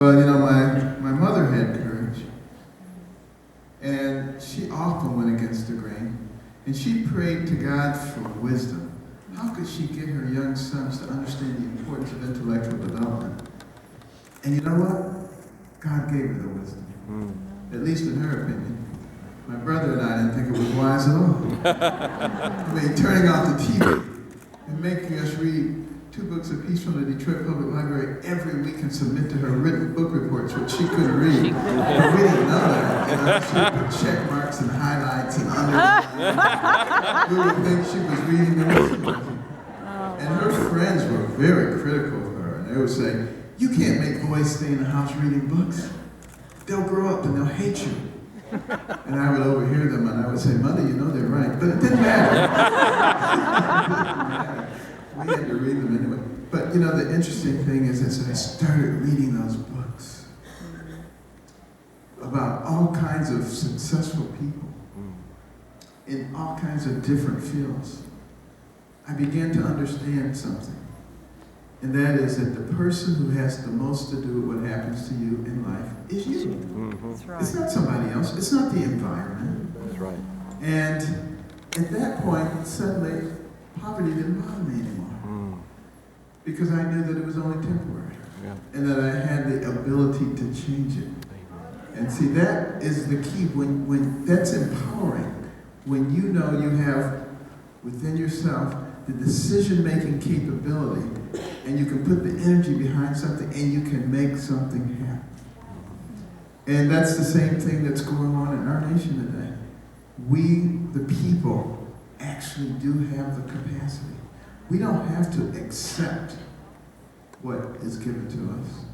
Well, my mother had courage, and she often went against the grain, and she prayed to God for wisdom. How could she get her young sons to understand the importance of intellectual development? And you know what? God gave her the wisdom, at least in her opinion. My brother and I didn't think it was wise at all. I mean, turning off the TV and making us read 2 books apiece from the Detroit Public Library every week and submit to her written book reports, which she couldn't read. But we didn't know that. She would put check marks and highlights and underlines. We would think she was reading the wisdom. And her friends were very critical of her. And they would say, "You can't make boys stay in the house reading books. They'll grow up and they'll hate you." And I would overhear them and I would say, "Mother, you know they're right." But it didn't matter. We had to read them anyway. But the interesting thing is as I started reading those books about all kinds of successful people in all kinds of different fields, I began to understand something. And that is that the person who has the most to do with what happens to you in life is you. That's right. It's not somebody else. It's not the environment. That's right. And at that point, suddenly, poverty didn't bother me anymore. Because I knew that it was only temporary. Yeah. And that I had the ability to change it. And see, that is the key. When that's empowering. When you know you have within yourself the decision-making capability, and you can put the energy behind something, and you can make something happen. And that's the same thing that's going on in our nation today. We, the people, actually do have the capacity. We don't have to accept what is given to us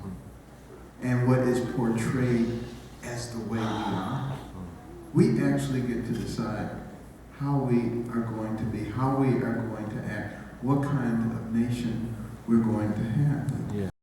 and what is portrayed as the way we are. We actually get to decide how we are going to be, how we are going to act, what kind of nation we're going to have. Yeah.